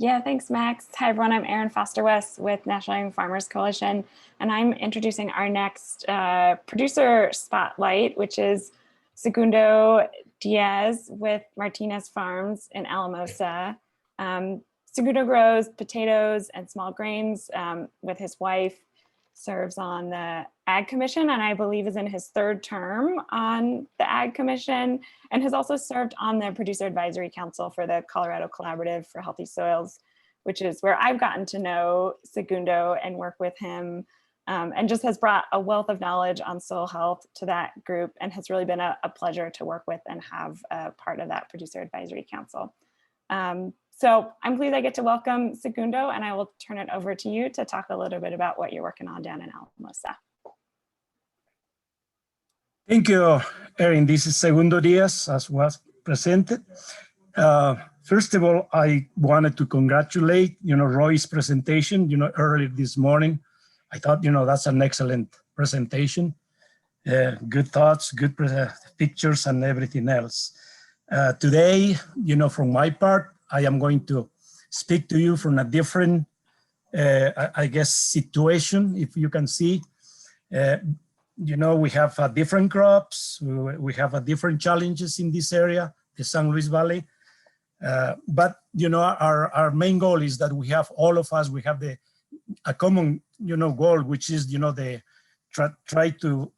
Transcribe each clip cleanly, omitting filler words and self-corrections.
Yeah, thanks, Max. Hi, everyone. I'm Erin Foster-West with National Young Farmers Coalition, and I'm introducing our next producer spotlight, which is Segundo Diaz with Martinez Farms in Alamosa. Segundo grows potatoes and small grains with his wife, serves on the Ag Commission, and I believe is in his third term on the Ag Commission, and has also served on the Producer Advisory Council for the Colorado Collaborative for Healthy Soils, which is where I've gotten to know Segundo and work with him, and just has brought a wealth of knowledge on soil health to that group, and has really been a pleasure to work with and have a part of that Producer Advisory Council. So I'm pleased I get to welcome Segundo, and I will turn it over to you to talk a little bit about what you're working on down in Alamosa. Thank you, Erin. This is Segundo Diaz, as was presented. First of all, I wanted to congratulate, Roy's presentation, earlier this morning. I thought, that's an excellent presentation. Good thoughts, good pictures, and everything else. Today, from my part, I am going to speak to you from a different, I guess, situation, if you can see. We have different crops, we have different challenges in this area, the San Luis Valley. But, our main goal is that we have, all of us, we have a common, goal, which is, try to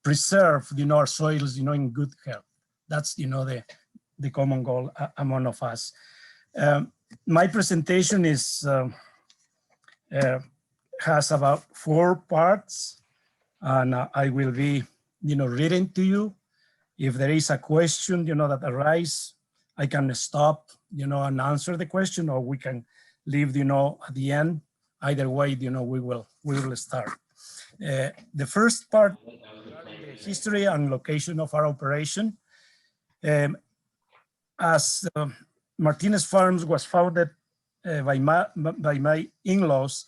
preserve, our soils, in good health. That's, the common goal among of us. My presentation is has about 4 parts, and I will be, reading to you. If there is a question, that arises, I can stop, and answer the question, or we can leave, at the end. Either way, we will start. The first part, the history and location of our operation. As Martinez Farms was founded by my in-laws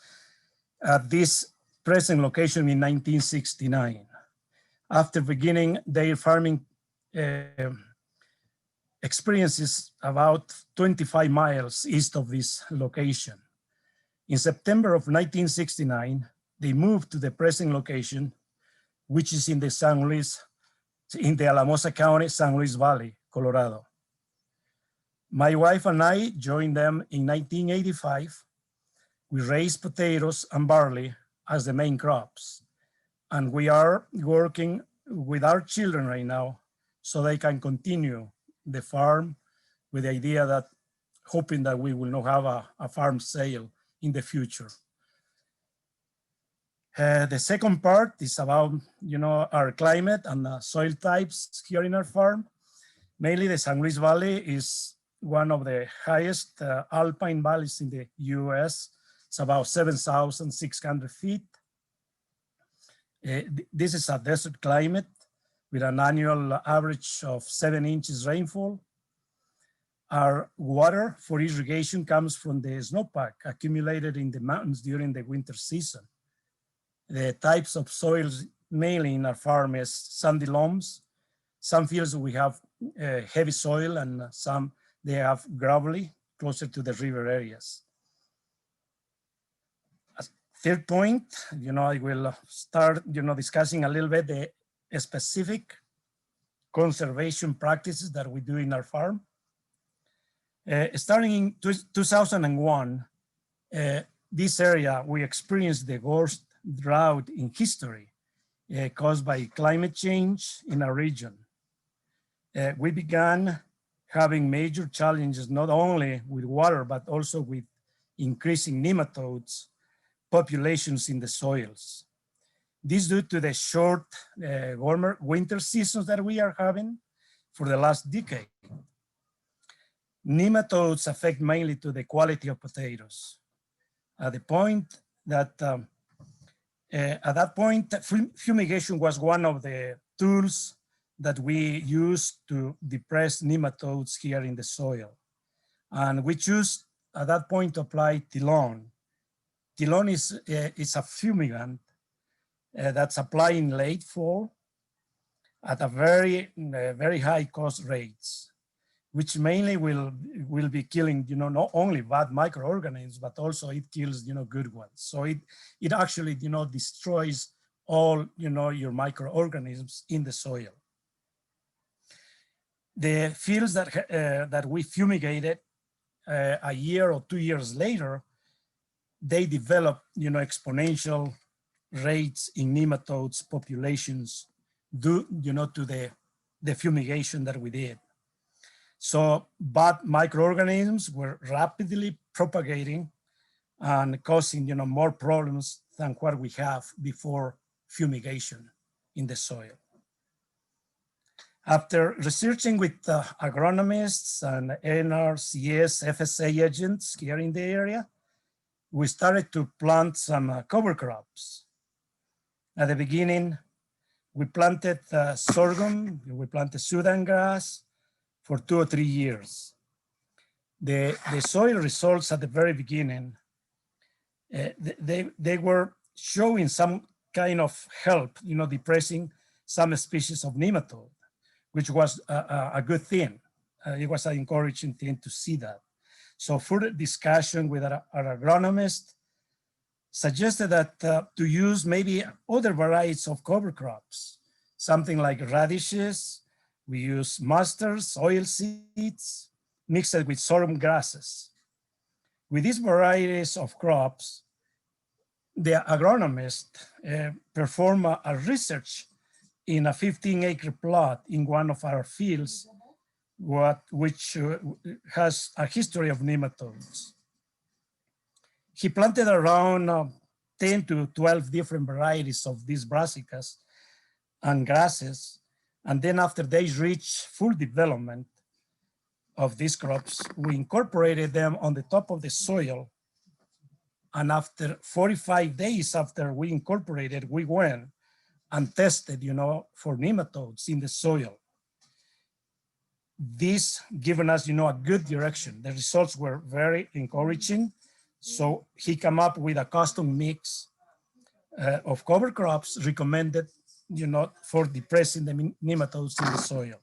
at this present location in 1969. After beginning their farming experiences about 25 miles east of this location. In September of 1969, they moved to the present location, which is in the Alamosa County, San Luis Valley, Colorado. My wife and I joined them in 1985. We raised potatoes and barley as the main crops. And we are working with our children right now so they can continue the farm with the idea that, hoping that we will not have a farm sale in the future. The second part is about, our climate and the soil types here in our farm. Mainly the San Luis Valley is one of the highest alpine valleys in the US. It's about 7,600 feet. This is a desert climate with an annual average of 7 inches rainfall. Our water for irrigation comes from the snowpack accumulated in the mountains during the winter season. The types of soils mainly in our farm is sandy loams. Some fields we have heavy soil, and some they have gravelly, closer to the river areas. As third point, I will start, discussing a little bit the specific conservation practices that we do in our farm. Starting in 2001, this area, we experienced the worst drought in history caused by climate change in our region. We began having major challenges, not only with water, but also with increasing nematodes populations in the soils. This due to the short, warmer winter seasons that we are having for the last decade. Nematodes affect mainly to the quality of potatoes. At the point that, at that point, fumigation was one of the tools that we use to depress nematodes here in the soil. And we choose at that point to apply Tilon. Tilon is a fumigant that's applied in late fall at a very high cost rates. which mainly will be killing, you know, not only bad microorganisms, but also it kills, you know, good ones. So it actually, you know, destroys all, you know, your microorganisms in the soil. The fields that we fumigated a year or 2 years later, they develop, you know, exponential rates in nematodes populations due, you know, to the fumigation that we did. So bad microorganisms were rapidly propagating and causing, you know, more problems than what we have before fumigation in the soil. After researching with agronomists and NRCS FSA agents here in the area, we started to plant some cover crops. At the beginning, we planted sorghum, we planted Sudan grass for 2 or 3 years. The soil results at the very beginning, they were showing some kind of help, you know, depressing some species of nematode, which was a good thing. It was an encouraging thing to see that. So further discussion with our agronomist suggested that to use maybe other varieties of cover crops, something like radishes. We use mustards, oil seeds, mixed with sorghum grasses. With these varieties of crops, the agronomist performed a research in a 15-acre plot in one of our fields, which has a history of nematodes. He planted around 10 to 12 different varieties of these brassicas and grasses. And then after they reached full development of these crops, we incorporated them on the top of the soil. And after 45 days after we incorporated, we went and tested, you know, for nematodes in the soil. This given us, you know, a good direction. The results were very encouraging. So he came up with a custom mix of cover crops recommended, you know, for depressing the nematodes in the soil.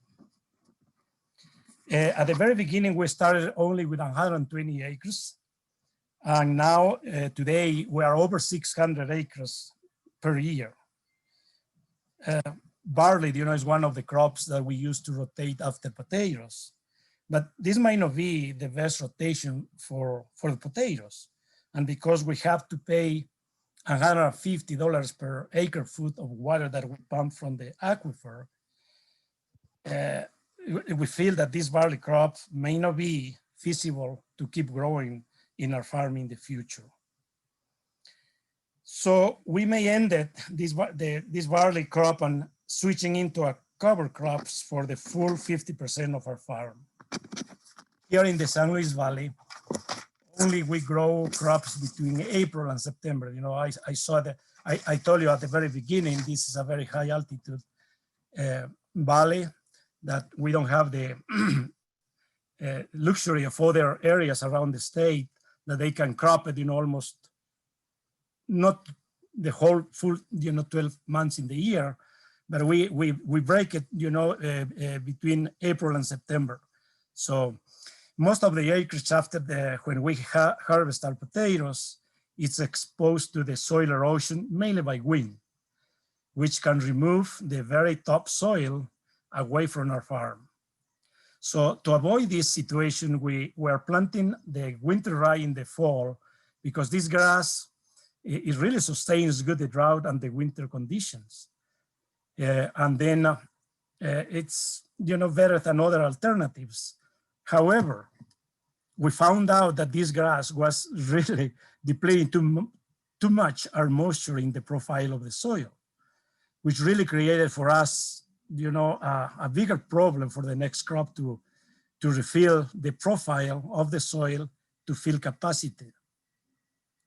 At the very beginning, we started only with 120 acres. And now, today, we are over 600 acres per year. Barley, you know, is one of the crops that we use to rotate after potatoes. But this might not be the best rotation for the potatoes. And because we have to pay $150 per acre foot of water that we pump from the aquifer, we feel that this barley crop may not be feasible to keep growing in our farm in the future. So we may end this barley crop and switching into a cover crops for the full 50% of our farm. Here in the San Luis Valley, only we grow crops between April and September. You know, I saw that, I told you at the very beginning, this is a very high altitude valley that we don't have the luxury of other areas around the state that they can crop it in almost not the whole full, you know, 12 months in the year, but we break it, you know, between April and September. So most of the acreage after when we harvest our potatoes, it's exposed to the soil erosion, mainly by wind, which can remove the very top soil away from our farm. So to avoid this situation, we were planting the winter rye in the fall because this grass, it really sustains good the drought and the winter conditions. And then it's, you know, better than other alternatives. However, we found out that this grass was really depleting too much our moisture in the profile of the soil, which really created for us, you know, a bigger problem for the next crop to refill the profile of the soil to fill capacity.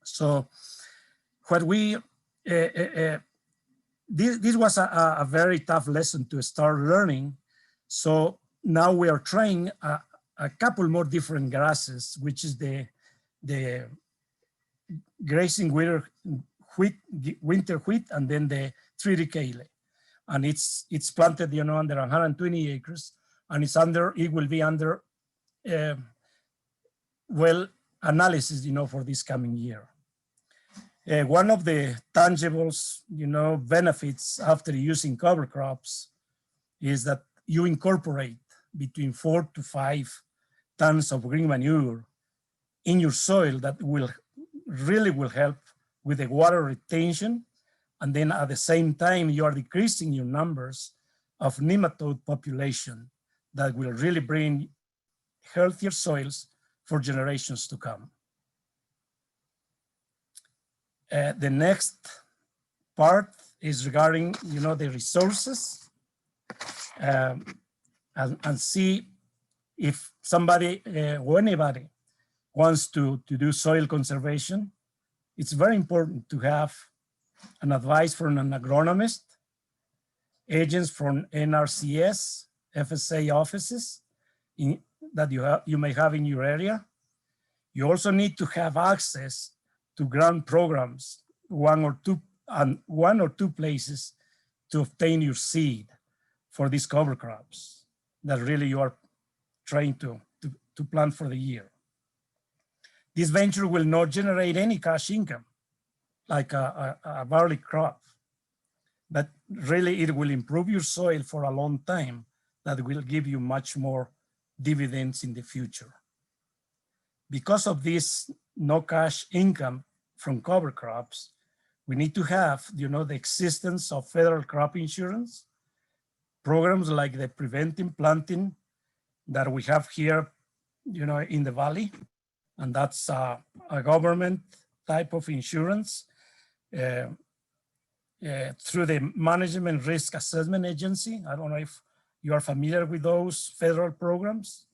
So what we, this was a very tough lesson to start learning. So now we are trying a couple more different grasses, which is the grazing winter wheat, and then the triticale. And it's planted, you know, under 120 acres, and it will be under well, analysis, for this coming year. One of the tangibles, benefits after using cover crops is that you incorporate between 4 to 5 tons of green manure in your soil that will help with the water retention. And then at the same time, you are decreasing your numbers of nematode population that will really bring healthier soils for generations to come. The next part is regarding, the resources, and see if somebody or anybody wants to do soil conservation. It's very important to have an advice from an agronomist, agents from NRCS, FSA offices that you may have in your area. You also need to have access to grant programs, one or two places to obtain your seed for these cover crops that really you are trying to plant for the year. This venture will not generate any cash income like a barley crop, but really it will improve your soil for a long time that will give you much more dividends in the future. Because of this no cash income from cover crops, we need to have, the existence of federal crop insurance, programs like the preventing planting that we have here, in the Valley, and that's a government type of insurance through the Management Risk Assessment Agency. I don't know if you are familiar with those federal programs,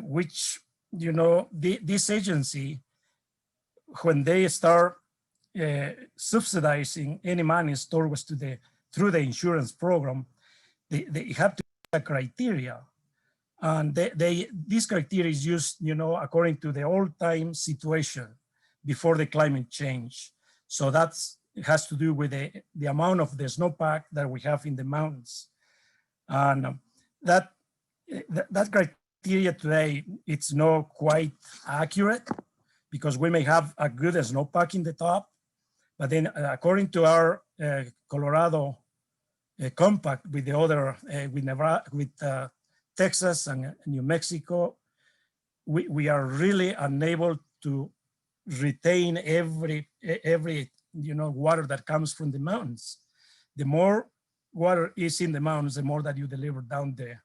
which, this agency, when they start subsidizing any money stored through the insurance program, they have to have a criteria. And this criteria is used, according to the old-time situation before the climate change. So it has to do with the amount of the snowpack that we have in the mountains. And that criteria today, it's not quite accurate because we may have a good snowpack in the top, but then according to our Colorado compact with the other, with Nevada, with Texas and New Mexico, we are really unable to retain every water that comes from the mountains. The more water is in the mountains, the more that you deliver down the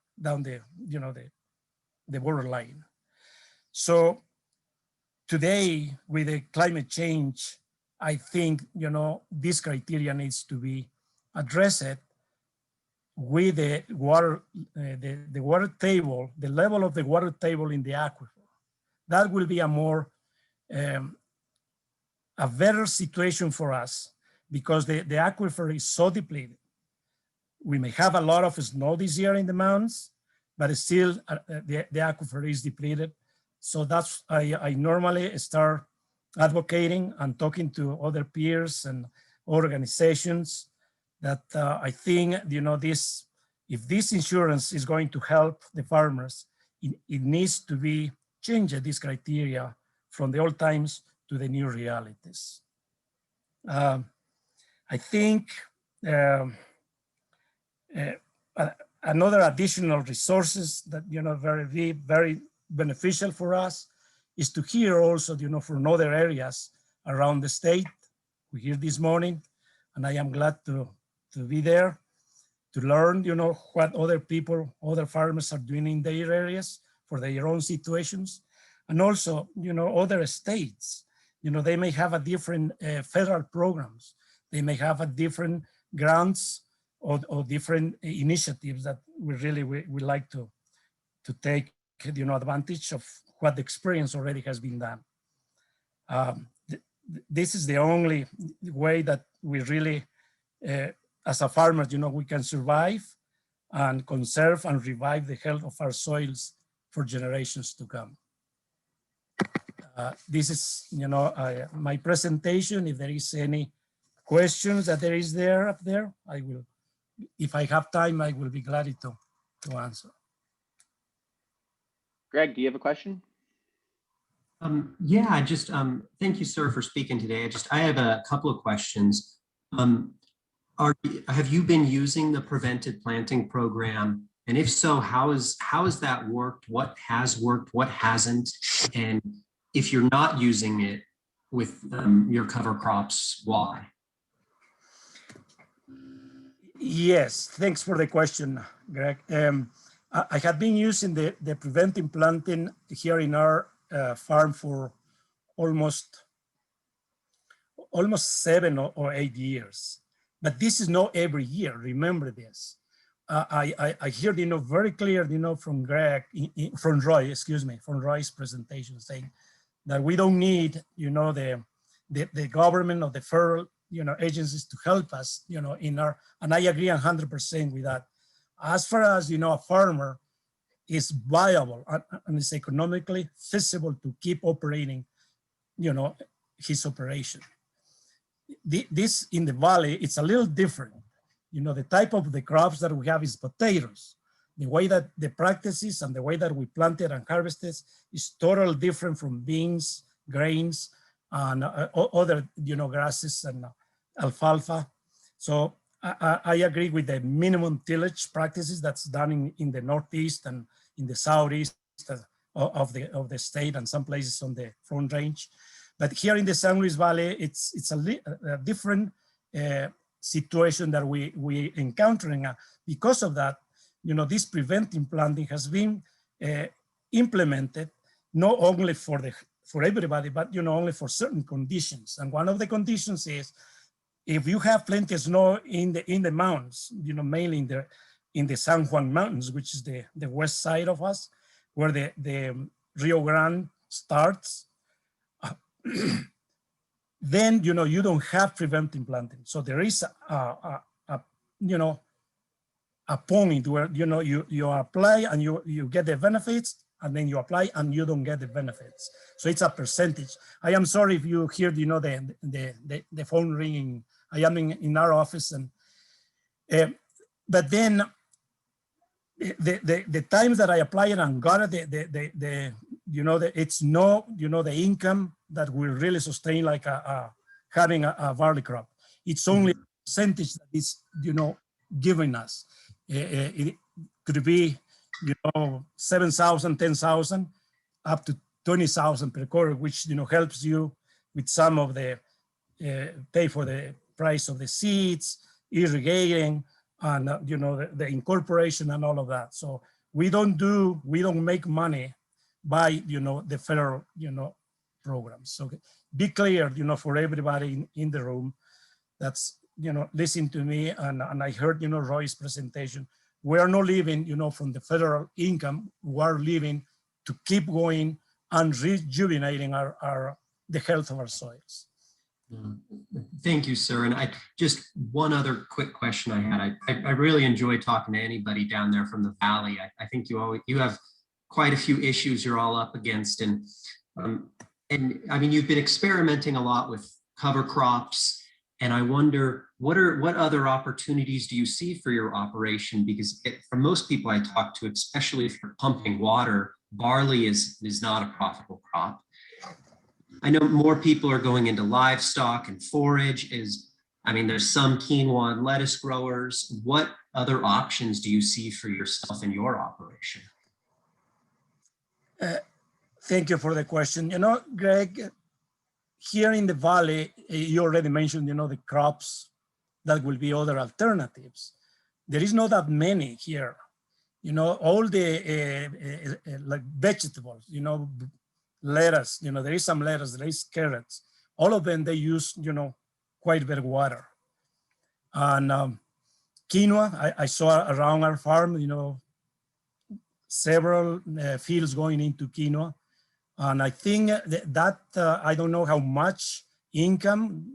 borderline. So today, with the climate change, I think this criteria needs to be addressed with the water table, the level of the water table in the aquifer. That will be a better situation for us because the aquifer is so depleted. We may have a lot of snow this year in the mountains, but still the aquifer is depleted. So that's, I normally start advocating and talking to other peers and organizations that I think, if this insurance is going to help the farmers, it needs to be changed, this criteria from the old times to the new realities. I think another additional resources that, very beneficial for us is to hear also, from other areas around the state. We hear this morning, and I am glad to be there to learn, what other people, other farmers are doing in their areas for their own situations. And also, other states, they may have a different federal programs. They may have a different grants or different initiatives that we really would like to take, advantage of what the experience already has been done. This is the only way that we really, as a farmer, we can survive and conserve and revive the health of our soils for generations to come. This is, my presentation. If there is any questions that there is up there, I will, if I have time, I will be glad to answer. Greg, do you have a question? Yeah, I just thank you, sir, for speaking today. I have a couple of questions. Have you been using the prevented planting program? And if so, how has that worked? What has worked? What hasn't? And if you're not using it with your cover crops, why? Yes, thanks for the question, Greg. I have been using the preventing planting here in our farm for almost 7 or 8 years. But this is not every year. Remember this. I heard, very clear, from from Roy, excuse me, from Roy's presentation, saying that we don't need, the government or the federal, agencies to help us, in our, and I agree 100% with that. As far as, a farmer is viable and is economically feasible to keep operating, his operation. This in the valley, it's a little different. The type of the crops that we have is potatoes. The way that the practices and the way that we planted and harvested is totally different from beans, grains, and other, grasses and alfalfa. So I agree with the minimum tillage practices that's done in the Northeast and in the Southeast of the state and some places on the Front Range. But here in the San Luis Valley, it's a different situation that we encountering. Because of that, this preventing planting has been implemented not only for everybody, but only for certain conditions. And one of the conditions is if you have plenty of snow in the mountains, mainly in the San Juan Mountains, which is the west side of us, where the Rio Grande starts. Then you don't have preventing planting. So there is a point where you apply and you get the benefits, and then you apply and you don't get the benefits. So it's a percentage. I am sorry if you hear the phone ringing. I am in our office, and but then the times that I applied and got it, it's no, the income that will really sustain like having a barley crop. It's only a percentage that is, giving us. It could be, 7,000, 10,000, up to 20,000 per quarter, which, helps you with some of the, pay for the price of the seeds, irrigating, and, the incorporation and all of that. So we don't make money by, the federal, programs. So be clear, for everybody in the room that's, listen to me, and I heard, Roy's presentation. We are not living, from the federal income. We are living to keep going and rejuvenating the health of our soils. Thank you, sir. And just one other quick question I had. I really enjoy talking to anybody down there from the valley. I think you have quite a few issues you're all up against, and I mean, you've been experimenting a lot with cover crops, and I wonder what other opportunities do you see for your operation? Because for most people I talk to, especially if you're pumping water, barley is not a profitable crop. I know more people are going into livestock and forage. There's some quinoa and lettuce growers. What other options do you see for yourself in your operation? Thank you for the question. Greg, here in the valley, you already mentioned, the crops that will be other alternatives. There is not that many here. All the like vegetables, lettuce, there is some lettuce, there is carrots. All of them, they use, quite a bit of water. And quinoa, I saw around our farm, several fields going into quinoa. And I think that I don't know how much income,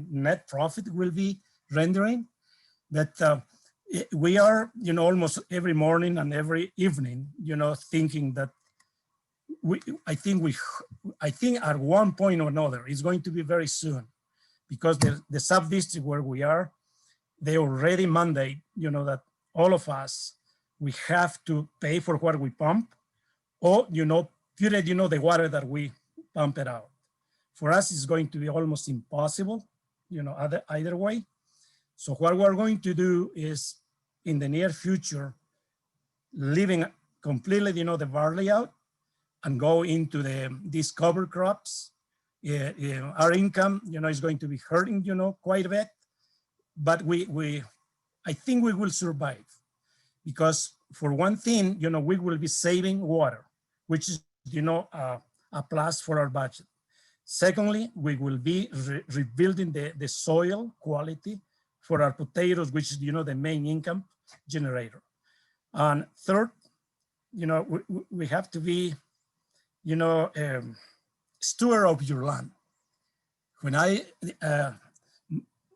net profit will be rendering, but we are, almost every morning and every evening, thinking that I think at one point or another, it's going to be very soon, because the sub-district where we are, they already mandate, that all of us, we have to pay for what we pump, or, puree, the water that we pump it out. For us, it's going to be almost impossible, either way. So what we're going to do is, in the near future, leaving completely, the barley out and go into these cover crops. Our income, is going to be hurting, quite a bit, but I think we will survive, because for one thing, we will be saving water, which is, a plus for our budget. Secondly, we will be rebuilding the soil quality for our potatoes, which is, the main income generator. And third, we have to be, steward of your land. When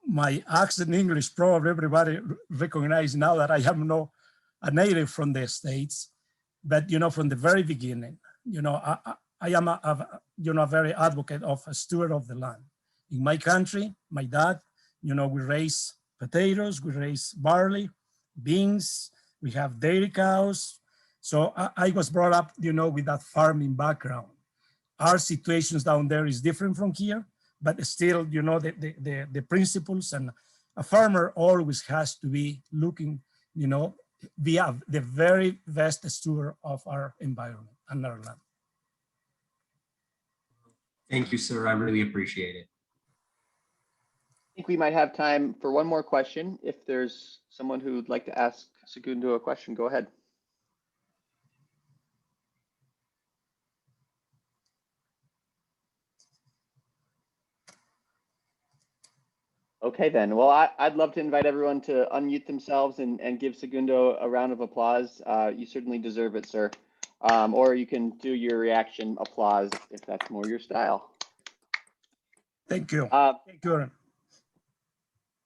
my accent in English, probably everybody recognize now that I am not a native from the States, but, from the very beginning, I am a very advocate of a steward of the land. In my country, my dad, we raise potatoes, we raise barley, beans, we have dairy cows. So I was brought up, with that farming background. Our situations down there is different from here, but still, the principles, and a farmer always has to be looking, via the very best steward of our environment and our land. Thank you, sir. I really appreciate it. I think we might have time for one more question. If there's someone who would like to ask Segundo a question, go ahead. Okay, then. Well, I'd love to invite everyone to unmute themselves and give Segundo a round of applause. You certainly deserve it, sir. Or you can do your reaction applause if that's more your style. Thank you. Thank you, Aaron.